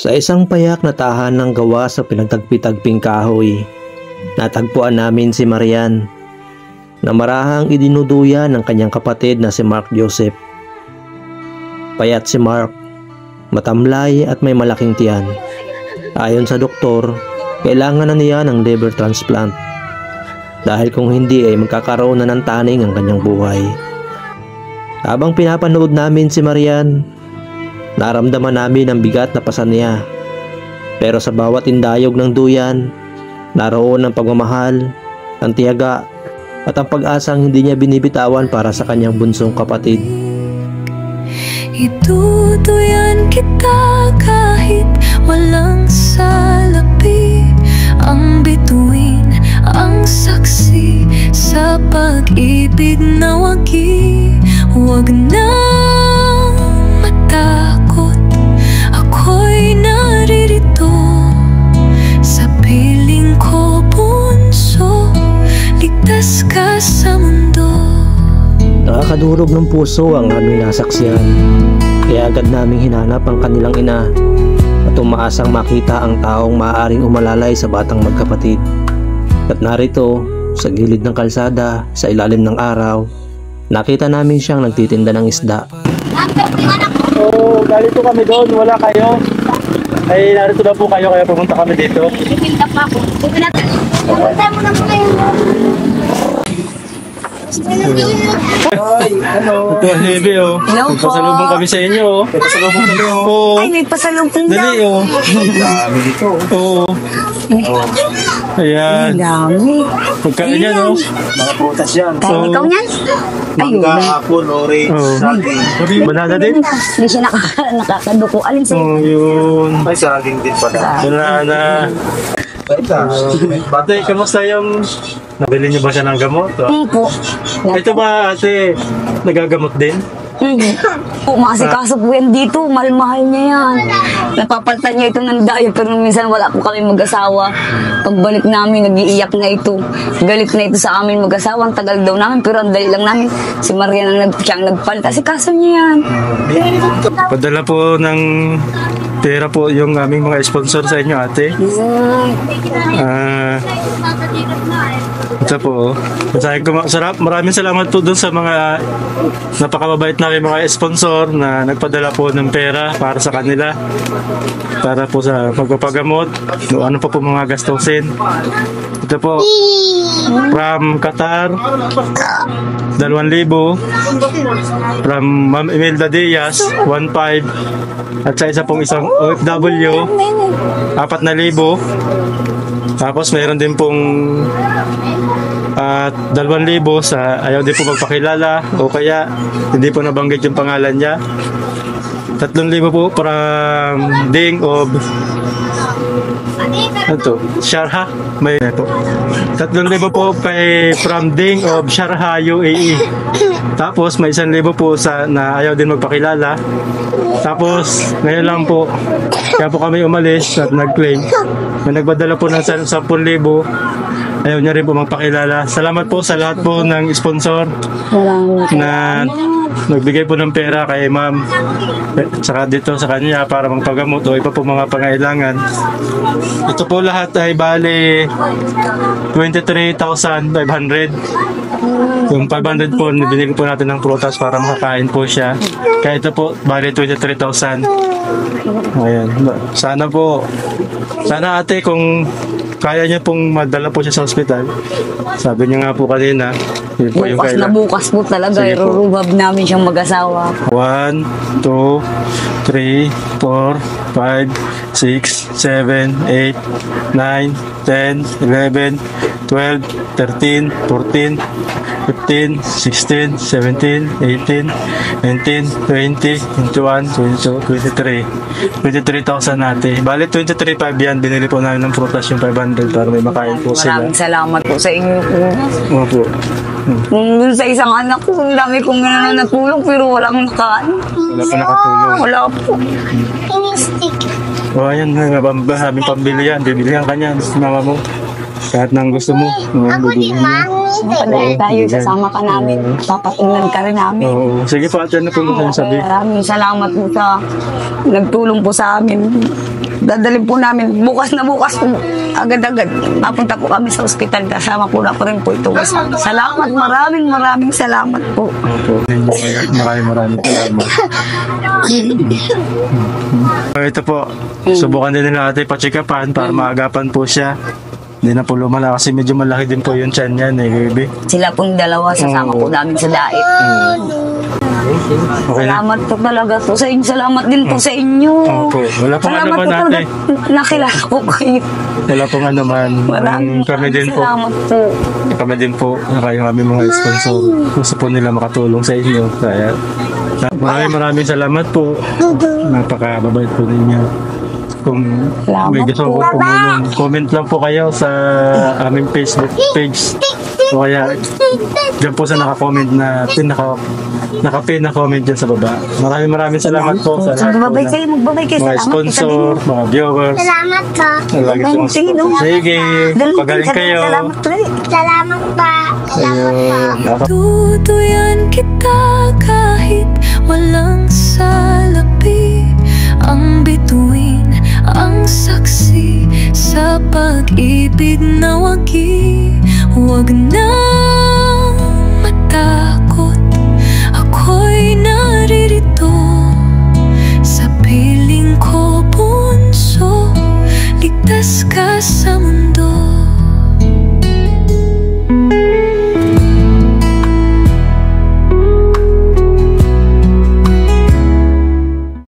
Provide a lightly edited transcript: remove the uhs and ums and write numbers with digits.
Sa isang payak na tahanang gawa sa pinagtagpi-tagping kahoy, natagpuan namin si Marian na marahang idinuduya ng kanyang kapatid na si Mark Joseph. Payat si Mark, matamlay at may malaking tiyan. Ayon sa doktor, kailangan na niya ng liver transplant dahil kung hindi ay magkakaroon na ng taning ang kanyang buhay. Habang pinapanood namin si Marian, naramdaman namin ang bigat na pasan niya. Pero sa bawat indayog ng duyan, naroon ang pagmamahal, ang tiyaga, at ang pag-asang hindi niya binibitawan para sa kanyang bunsong kapatid. Itutuyan kita kahit walang salapi, ang bituin, ang saksi sa pag-ibig na wag nang matakot. Ako'y naririto sa piling ko, bunso, ligtas ka sa mundo. Nakakadurog ng puso ang aming nasaksihan, kaya agad naming hinanap ang kanilang ina at umaasang makita ang taong maaaring umalalay sa batang magkapatid. At narito, sa gilid ng kalsada, sa ilalim ng araw, nakita namin siyang nagtitinda ng isda. Oo, galito kami doon, wala kayo. Ay, narito na po kayo, kaya pumunta kami dito. Pinta pa ako. Pupunta mo na po kayo. Ay, ano? Ito, Hebe, oh. Pasalubong kami sa inyo, oh. Pasalubong kami, oh. Ay, may pasalubong daw. Dali, oh. Dami dito, oh. Ayan. Dami. Pagkain yan, oh. Mga prutas yan. Kahit ikaw niyan? Mangga, apple, orange, saging. Banana din? Hindi siya nakakaduko. Alin sa'yo? Oh, yun. May saging din pala. Banana. Ate, kamusta yung... Nabili niyo ba siya ng gamot? Hindi po. Ito ba, ate, nagagamot din? Hindi. Po, masikaso po yan dito. Mahal-mahal niya yan. Napapalitan niya ito ng dayo, pero minsan wala po kami mag-asawa. Pagbalik namin, nag-iiyak na ito. Galit na ito sa amin mag-asawa. Ang tagal daw namin, pero ang dali lang namin. Si Marian siyang nagpalit. Asikaso niya yan. Padala po ng pera po yung aming mga sponsor sa inyo, ate. Ito po, maraming salamat po dun sa mga napakababait namin mga sponsor na nagpadala po ng pera para sa kanila, para po sa pagpapagamot, ano pa po mga gastusin. Ito po, from Qatar, 2,000. From Ma'am Imelda Diaz, 1,500. At sa isa pong isang OFW, 4,000. Tapos mayroon din pong 2,000 sa ayaw din po magpakilala o kaya hindi po nabanggit yung pangalan niya. 3,000 po from Ding of Sharjah. May ito. 3,000 po kay from Ding of Sharjah, UAE. Tapos may 1,000 po sa na ayaw din magpakilala. Tapos ngayon lang po kaya po kami umalis at nag-claim. May nagpadala po ng 10,000. Ayaw niya rin po magpakilala. Salamat po sa lahat po ng sponsor na nagbigay po ng pera kay ma'am saka dito sa kanya para magpagamot o iba po mga pangailangan. Ito po lahat ay bali 23,500. Yung 500 po binili po natin ng prutas para makakain po siya. Kaya ito po bali 23,000. Ayan. Sana ate kung kaya niya pong madala po siya sa ospital. Sabi niya nga po kanina, yun po yung bukas na bukas po talaga. Irurubab namin siyang mag-asawa. 1, 2, 3, 4, 5, 6, 7, 8, 9, 10, 11, 12, 13, 14, 15, 16, 17, 18, 19, 20, 21, 22, 23. 23,000 natin. Bali 23,500 yan. Binili po namin ng prutas yung 500 para may makain po sila. Maraming salamat po sa inyo po. Opo. Dun sa isang anak ko, ang dami kong natulong pero walang nakain. Wala pa nakatulong. Wala po. O ayan, maraming pambili yan. Bibilihan ka niyan, mama mo. Kahit nang gusto mo. Padahil tayo, sasama ka namin. Papatingnan ka rin namin. Oo. Sige po, ate, ano po mo sabi? Maraming salamat po sa nagtulong po sa amin. Dadalhin po namin bukas na bukas po, agad-agad. Papunta po kami sa ospital. Kasama po na po rin po ito. Salamat, maraming salamat po. Opo. Maraming salamat. Ito po, subukan din nila ate pa-check-upan para maagapan po siya. Hindi na po lumala kasi medyo malaki din po yung tiyan niya, baby. Sila pong dalawa, sasama po namin sa dait. Okay na. Salamat po talaga po sa inyo. Salamat din po sa inyo. Opo. Wala pong ano man ate. Nakilala ko kayo. Wala pong ano man. Kami din po. Salamat po. Kami din po. Kayo kami mga sponsor. Gusto po nila makatulong sa inyo. Kaya maraming salamat po. Napakababait po ninyo. Kung may gusto ko tumulong, comment lang po kayo sa aming Facebook page. O kaya dyan po sa naka-comment na naka-pin na comment dyan sa baba. Maraming salamat po sa lahat po Magbabay kayo. mga sponsor, mga viewers. Salamat po. Lagi sumusuport. Sige, pagaling kayo. Salamat po. Salamat po. Ayun. Tutuyan kita kahit walang salapi. Ang bituin, ang saksi sa pag-ibig na wag nang matakot. Ako'y naririto sa piling ko, bunso. Ligtas ka sa